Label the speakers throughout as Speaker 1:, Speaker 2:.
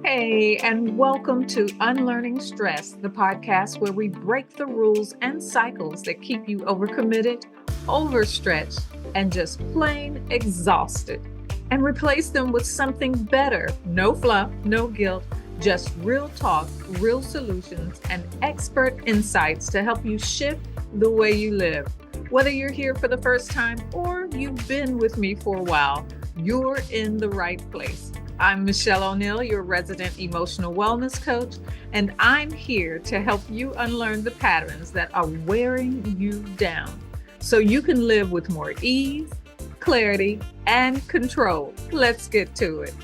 Speaker 1: Hey, and welcome to Unlearning Stress, the podcast where we break the rules and cycles that keep you overcommitted, overstretched, and just plain exhausted, and replace them with something better. No fluff, no guilt, just real talk, real solutions, and expert insights to help you shift the way you live. Whether you're here for the first time or you've been with me for a while, you're in the right place. I'm Mischelle O'Neill, your resident emotional wellness coach, and I'm here to help you unlearn the patterns that are wearing you down so you can live with more ease, clarity, and control. Let's get to it.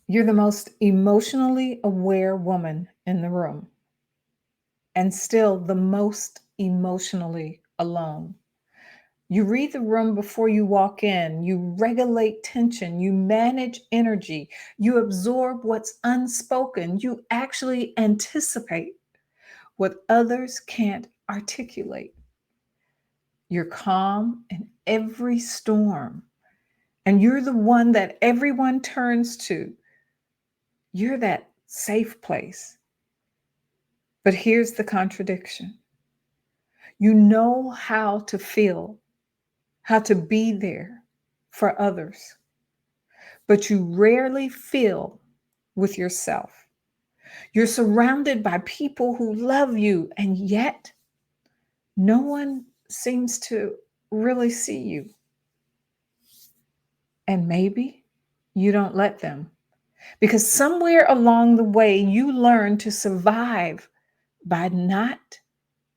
Speaker 1: You're the most emotionally aware woman in the room, and still the most emotionally alone. You read the room before you walk in. You regulate tension. You manage energy. You absorb what's unspoken. You actually anticipate what others can't articulate. You're calm in every storm, and you're the one that everyone turns to. You're that safe place. But here's the contradiction: you know how to feel, how to be there for others, but you rarely feel with yourself. You're surrounded by people who love you, and yet no one seems to really see you. And maybe you don't let them, because somewhere along the way, you learn to survive by not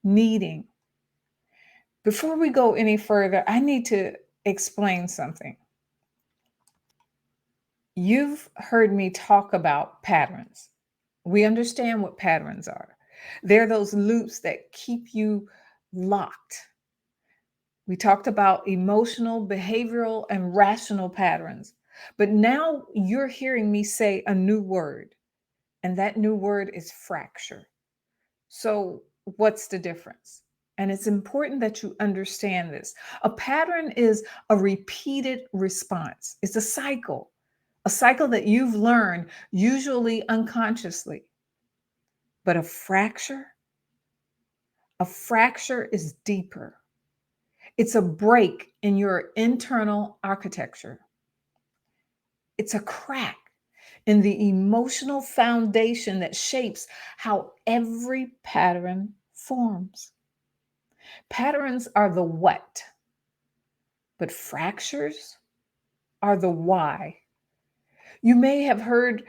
Speaker 1: needing. Before we go any further, I need to explain something. You've heard me talk about patterns. We understand what patterns are. They're those loops that keep you locked. We talked about emotional, behavioral, and rational patterns. But now you're hearing me say a new word, and that new word is fracture. So, what's the difference? And it's important that you understand this. A pattern is a repeated response, it's a cycle that you've learned, usually unconsciously. But a fracture is deeper. It's a break in your internal architecture. It's a crack in the emotional foundation that shapes how every pattern forms. Patterns are the what, but fractures are the why. You may have heard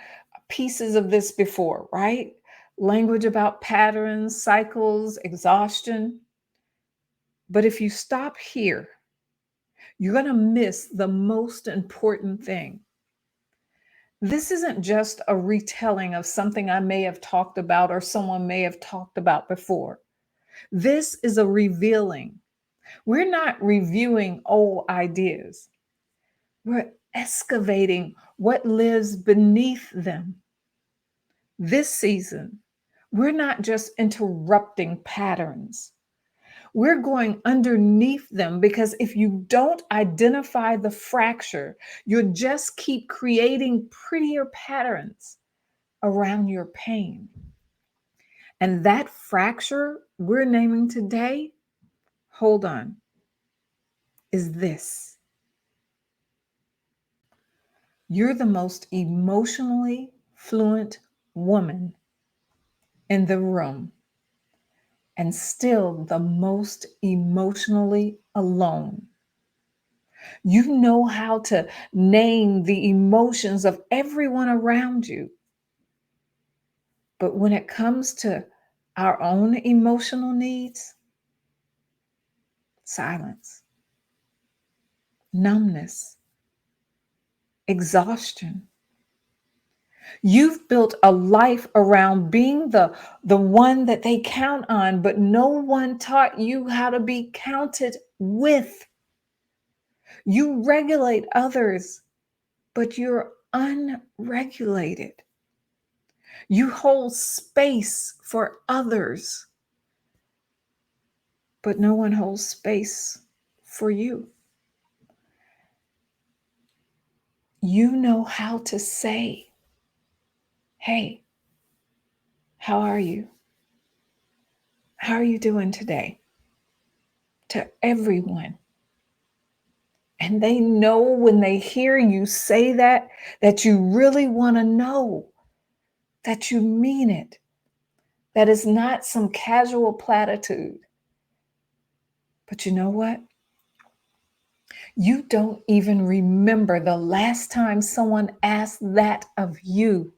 Speaker 1: pieces of this before, right? Language about patterns, cycles, exhaustion. But if you stop here, you're going to miss the most important thing. This isn't just a retelling of something I may have talked about or someone may have talked about before. This is a revealing. We're not reviewing old ideas, we're excavating what lives beneath them. This season, we're not just interrupting patterns. We're going underneath them, because if you don't identify the fracture, you'll just keep creating prettier patterns around your pain. And that fracture we're naming today, hold on, is this: you're the most emotionally fluent woman in the room, and still the most emotionally alone. You know how to name the emotions of everyone around you. But when it comes to our own emotional needs, silence, numbness, exhaustion. You've built a life around being the one that they count on, but no one taught you how to be counted with. You regulate others, but you're unregulated. You hold space for others, but no one holds space for you. you know how to say, hey, how are you? How are you doing today? To everyone. And they know when they hear you say that you really want to know, that you mean it, that is not some casual platitude. But you know what? You don't even remember the last time someone asked that of you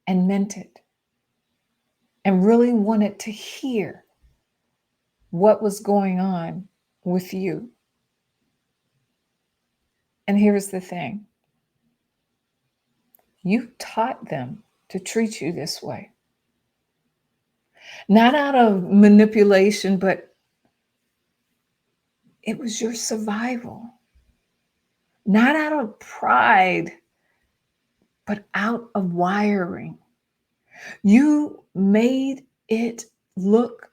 Speaker 1: and meant it and really wanted to hear what was going on with you. And here's the thing, you taught them to treat you this way, not out of manipulation, but it was your survival, not out of pride, but out of wiring. You made it look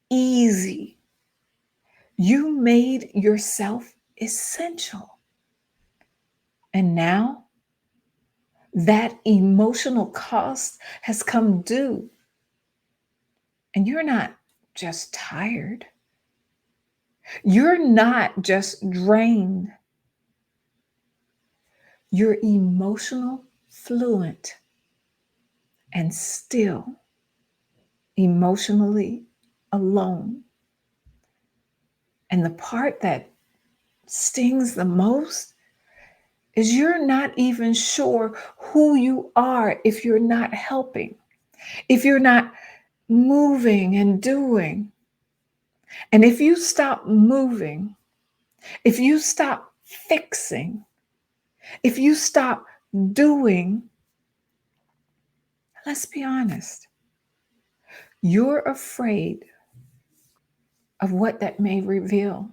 Speaker 1: easy. You made yourself essential. And now that emotional cost has come due. And you're not just tired. You're not just drained. You're emotional fluent and still emotionally alone. And the part that stings the most is you're not even sure who you are if you're not helping, if you're not moving and doing. And if you stop moving, if you stop fixing, if you stop doing, let's be honest, you're afraid of what that may reveal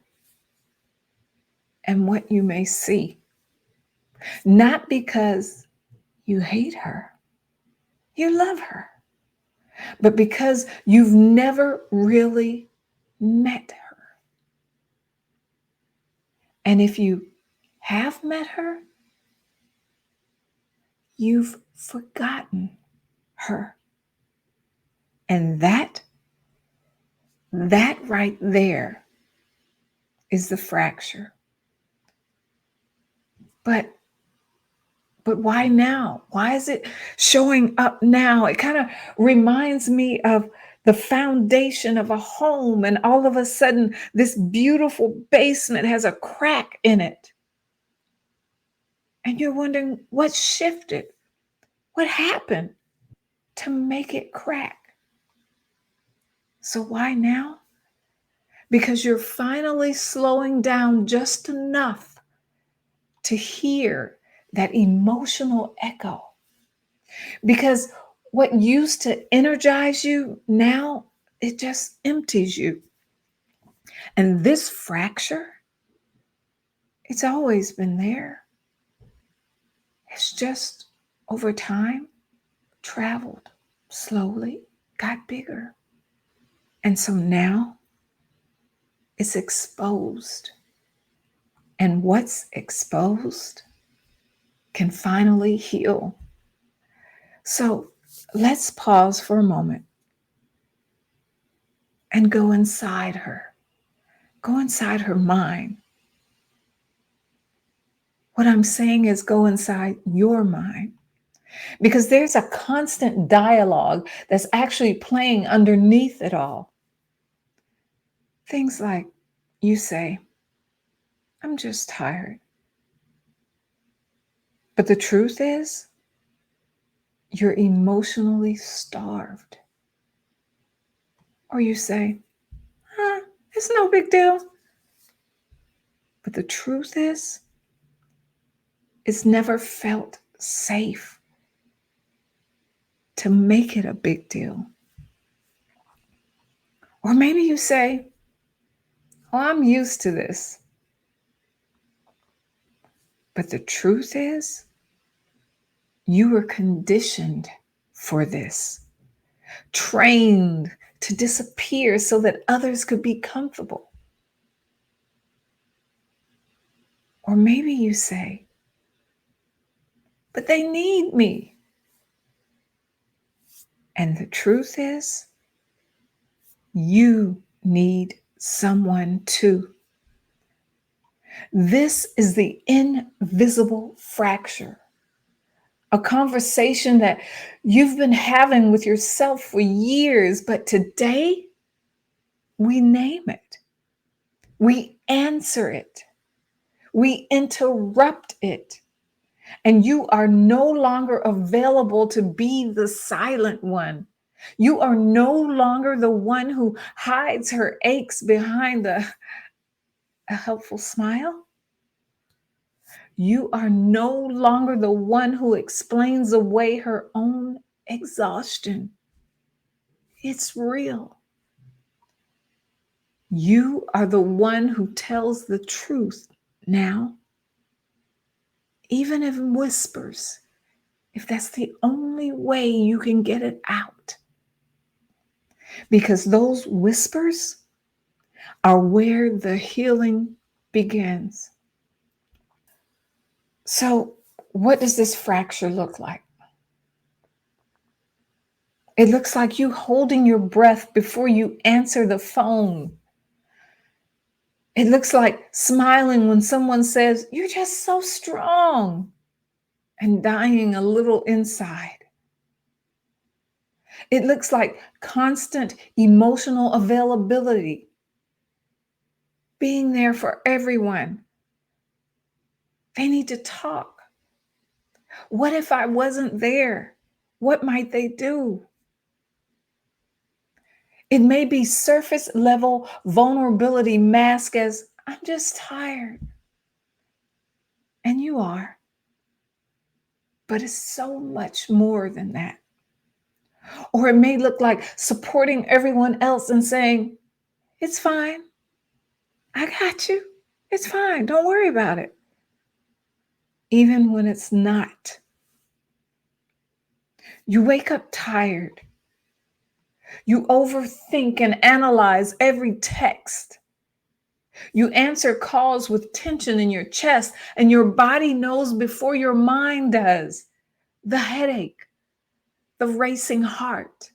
Speaker 1: and what you may see. Not because you hate her, you love her, but because you've never really met her. And if you have met her, you've forgotten her. And that right there is the fracture. But why now? Why is it showing up now? It kind of reminds me of the foundation of a home, and all of a sudden, this beautiful basement has a crack in it. And you're wondering what shifted, what happened to make it crack. So why now? Because you're finally slowing down just enough to hear that emotional echo. Because what used to energize you now, it just empties you. And this fracture, it's always been there. It's just over time traveled slowly, got bigger. And so now it's exposed. And what's exposed can finally heal. So let's pause for a moment and go inside her. Go inside her mind. What I'm saying is go inside your mind, because there's a constant dialogue that's actually playing underneath it all. Things like you say, I'm just tired. But the truth is, you're emotionally starved. Or you say, it's no big deal. But the truth is, it's never felt safe to make it a big deal. Or maybe you say, oh, I'm used to this. But the truth is, you were conditioned for this, trained to disappear so that others could be comfortable. Or maybe you say, but they need me. And the truth is, you need someone too. This is the invisible fracture, a conversation that you've been having with yourself for years, but today we name it, we answer it, we interrupt it, and you are no longer available to be the silent one. You are no longer the one who hides her aches behind a helpful smile. You are no longer the one who explains away her own exhaustion. It's real. You are the one who tells the truth now, even in whispers, if that's the only way you can get it out. Because those whispers are where the healing begins. So, what does this fracture look like? It looks like you holding your breath before you answer the phone. It looks like smiling when someone says, "You're just so strong," and dying a little inside. It looks like constant emotional availability, being there for everyone. They need to talk. What if I wasn't there? What might they do? It may be surface level vulnerability masked as, "I'm just tired." And you are. But it's so much more than that. Or it may look like supporting everyone else and saying, "It's fine. I got you. It's fine. Don't worry about it." Even when it's not. You wake up tired. You overthink and analyze every text. You answer calls with tension in your chest, and your body knows before your mind does. The headache, the racing heart,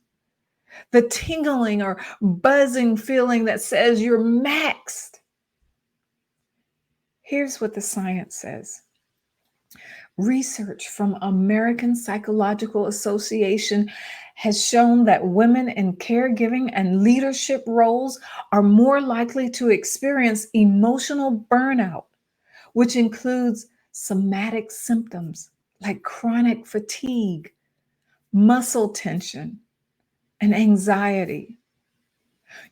Speaker 1: the tingling or buzzing feeling that says you're maxed. Here's what the science says. Research from American Psychological Association has shown that women in caregiving and leadership roles are more likely to experience emotional burnout, which includes somatic symptoms like chronic fatigue, muscle tension, and anxiety.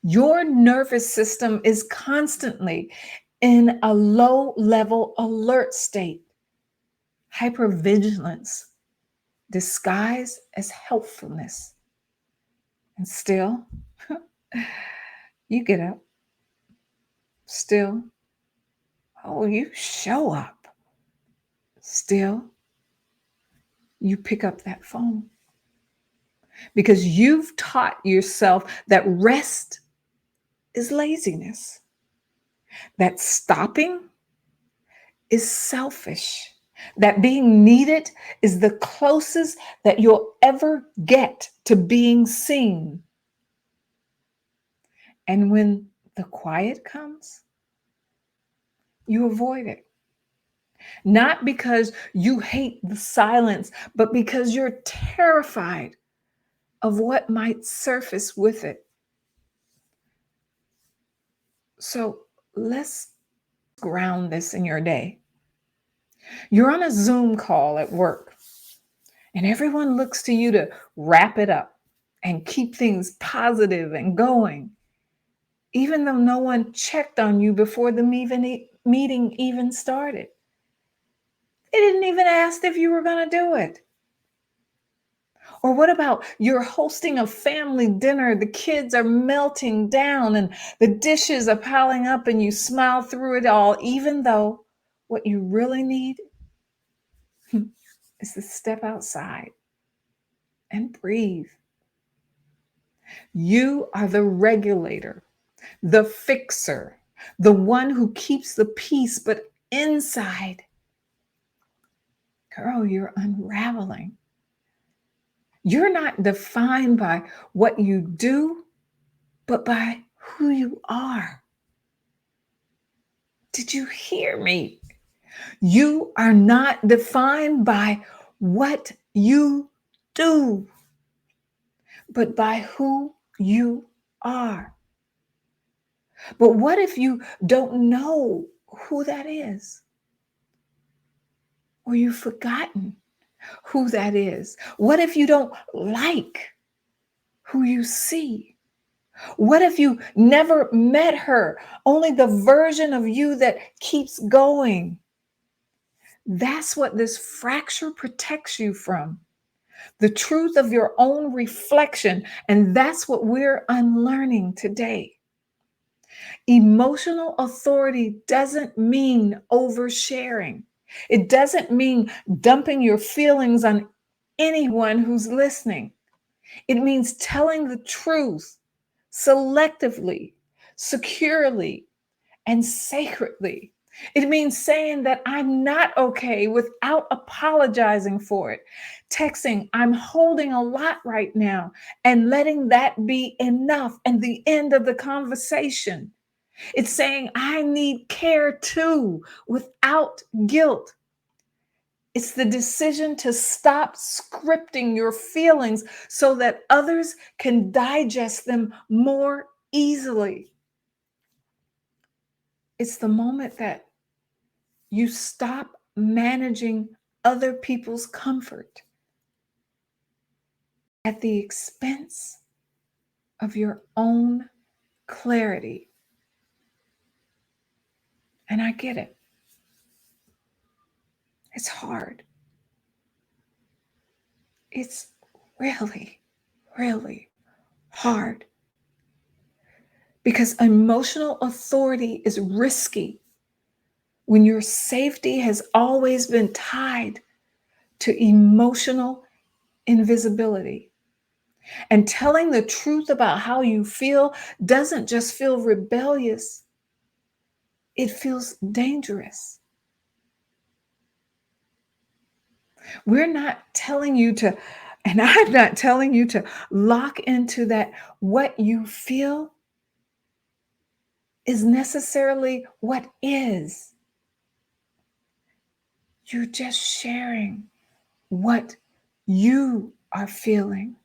Speaker 1: Your nervous system is constantly in a low level alert state. Hypervigilance disguised as helpfulness. And still, you get up. Still, oh, you show up. Still, you pick up that phone. Because you've taught yourself that rest is laziness, that stopping is selfish, that being needed is the closest that you'll ever get to being seen. And when the quiet comes, you avoid it. Not because you hate the silence, but because you're terrified of what might surface with it. So let's ground this in your day. You're on a Zoom call at work, and everyone looks to you to wrap it up and keep things positive and going, even though no one checked on you before the meeting even started. They didn't even ask if you were going to do it. Or what about you're hosting a family dinner, the kids are melting down and the dishes are piling up, and you smile through it all, even though what you really need is to step outside and breathe. You are the regulator, the fixer, the one who keeps the peace, but inside, Girl, you're unraveling. You're not defined by what you do, but by who you are. Did you hear me? You are not defined by what you do, but by who you are. But what if you don't know who that is? Or you've forgotten who that is? What if you don't like who you see? What if you never met her, only the version of you that keeps going? That's what this fracture protects you from, the truth of your own reflection. And that's what we're unlearning today. Emotional authority doesn't mean oversharing. It doesn't mean dumping your feelings on anyone who's listening. It means telling the truth selectively, securely, and sacredly. It means saying that I'm not okay without apologizing for it. Texting, I'm holding a lot right now, and letting that be enough and the end of the conversation. It's saying I need care too without guilt. It's the decision to stop scripting your feelings so that others can digest them more easily. It's the moment that you stop managing other people's comfort at the expense of your own clarity. And I get it. It's hard. It's really, really hard because emotional authority is risky when your safety has always been tied to emotional invisibility. And telling the truth about how you feel doesn't just feel rebellious, it feels dangerous. We're not telling you to, and I'm not telling you to lock into that what you feel is necessarily what is. You're just sharing what you are feeling.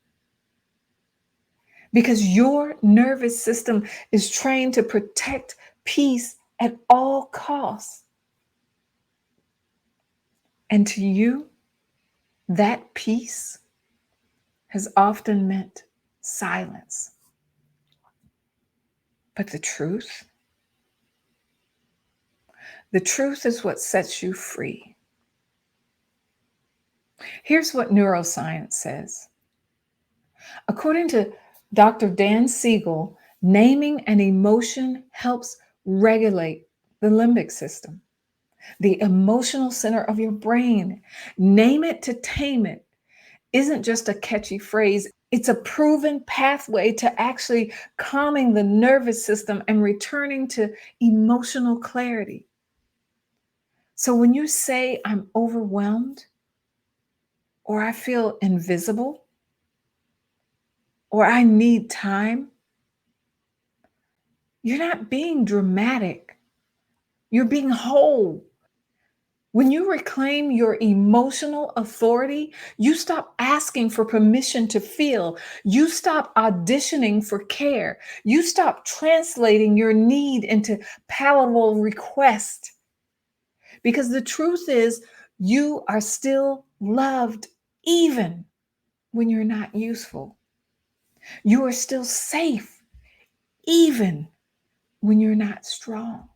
Speaker 1: Because your nervous system is trained to protect peace at all costs. And to you, that peace has often meant silence. But the truth is what sets you free. Here's what neuroscience says. According to Dr. Dan Siegel, naming an emotion helps regulate the limbic system, the emotional center of your brain. Name it to tame it isn't just a catchy phrase. It's a proven pathway to actually calming the nervous system and returning to emotional clarity. So when you say, I'm overwhelmed, or I feel invisible, or I need time, you're not being dramatic. You're being whole. When you reclaim your emotional authority, you stop asking for permission to feel. You stop auditioning for care. You stop translating your need into palatable request. Because the truth is, you are still loved even when you're not useful. You are still safe even when you're not strong.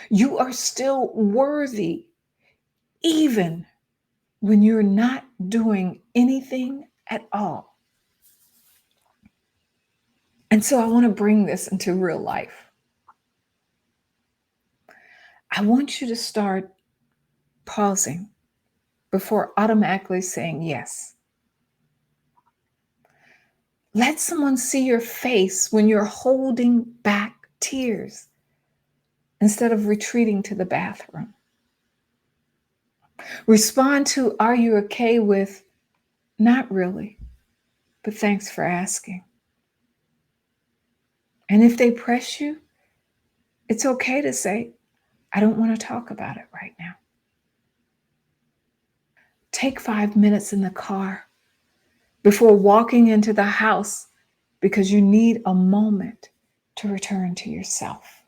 Speaker 1: You are still worthy even when you're not doing anything at all. And so I want to bring this into real life. I want you to start pausing before automatically saying yes. Let someone see your face when you're holding back tears instead of retreating to the bathroom. Respond to, are you okay with, not really, but thanks for asking. And if they press you, it's okay to say, I don't want to talk about it right now. Take 5 minutes in the car before walking into the house because you need a moment to return to yourself.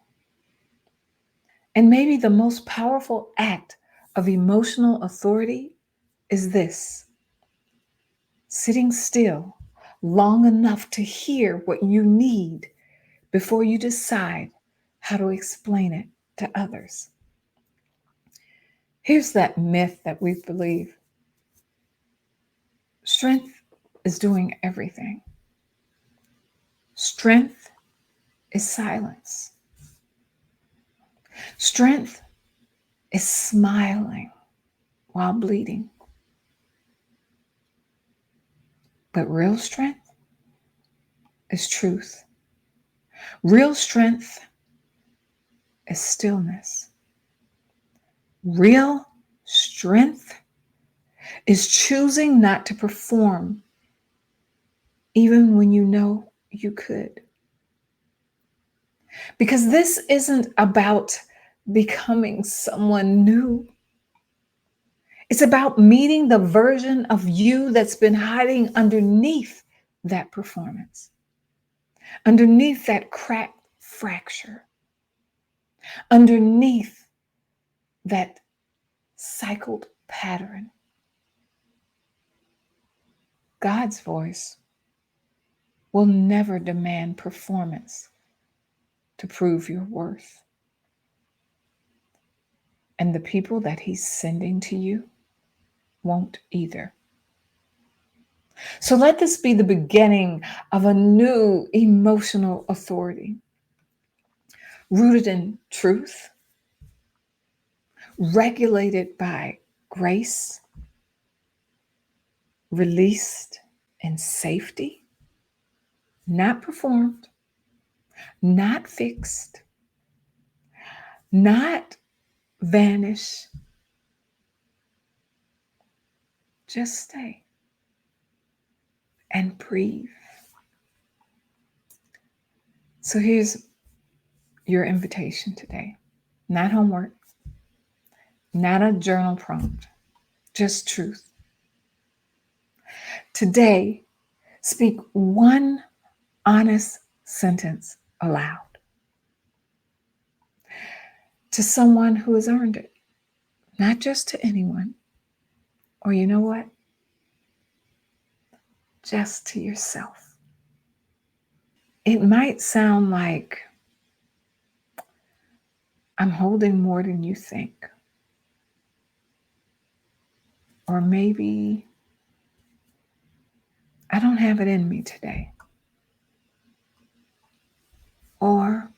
Speaker 1: And maybe the most powerful act of emotional authority is this: sitting still long enough to hear what you need before you decide how to explain it to others. Here's that myth that we believe: strength is doing everything. Strength is silence. Strength is smiling while bleeding. But real strength is truth. Real strength is stillness. Real strength is choosing not to perform even when you know you could. Because this isn't about becoming someone new. It's about meeting the version of you that's been hiding underneath that performance, underneath that cracked fracture, underneath that cycled pattern. God's voice will never demand performance to prove your worth. And the people that He's sending to you won't either. So let this be the beginning of a new emotional authority, rooted in truth, regulated by grace, released in safety, not performed, not fixed, not vanish. Just stay and breathe. So here's your invitation today. Not homework, not a journal prompt, just truth. Today, speak one honest sentence aloud to someone who has earned it, not just to anyone. Or you know what? Just to yourself. It might sound like, I'm holding more than you think. Or maybe, I don't have it in me today. Or,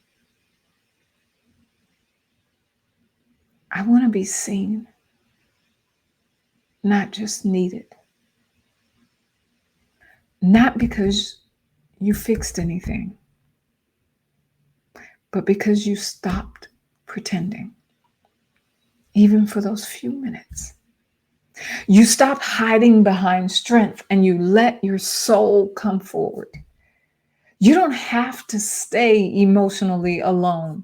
Speaker 1: I want to be seen, not just needed. Not because you fixed anything, but because you stopped pretending, even for those few minutes. You stopped hiding behind strength and you let your soul come forward. You don't have to stay emotionally alone.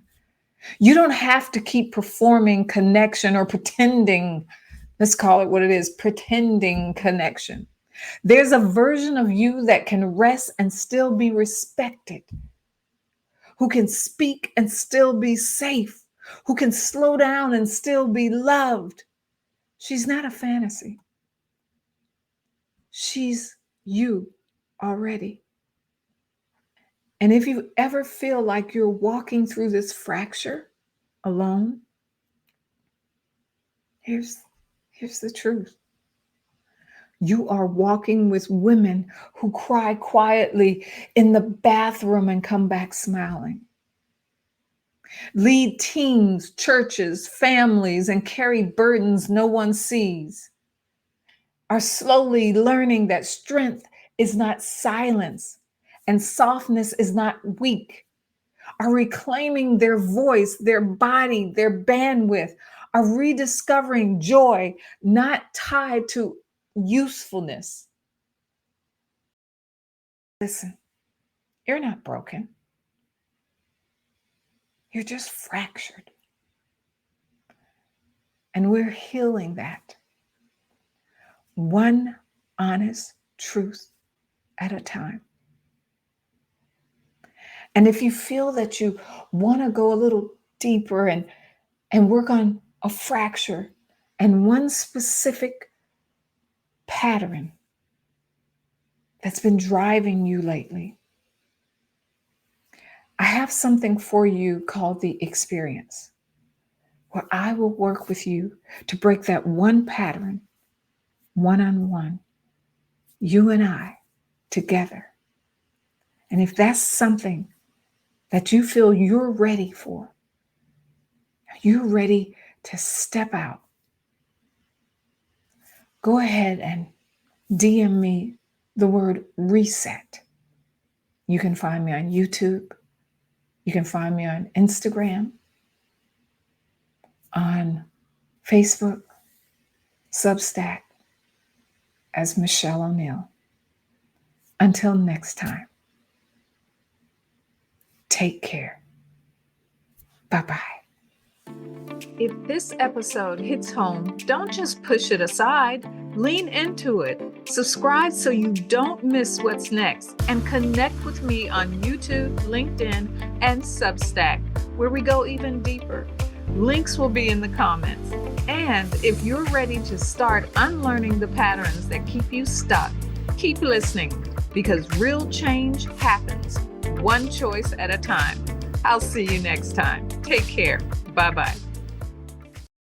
Speaker 1: You don't have to keep performing connection or pretending. Let's call it what it is, pretending connection. There's a version of you that can rest and still be respected, who can speak and still be safe, who can slow down and still be loved. She's not a fantasy. She's you already. And if you ever feel like you're walking through this fracture alone, here's the truth. You are walking with women who cry quietly in the bathroom and come back smiling. Lead teams, churches, families, and carry burdens no one sees. Are slowly learning that strength is not silence and softness is not weak. Are reclaiming their voice, their body, their bandwidth. are rediscovering joy not tied to usefulness. Listen, you're not broken. You're just fractured. And we're healing that one honest truth at a time. And if you feel that you want to go a little deeper and work on a fracture and one specific pattern that's been driving you lately, I have something for you called the experience, where I will work with you to break that one pattern one-on-one, you and I together. And if that's something that you feel you're ready for, you're ready to step out, go ahead and DM me the word reset. You can find me on YouTube. You can find me on Instagram, on Facebook, Substack as Mischelle O'Neill. Until next time, take care. Bye-bye. If this episode hits home, don't just push it aside. Lean into it. Subscribe so you don't miss what's next. And connect with me on YouTube, LinkedIn, and Substack, where we go even deeper. Links will be in the comments. And if you're ready to start unlearning the patterns that keep you stuck, keep listening, because real change happens one choice at a time. I'll see you next time. Take care. Bye-bye.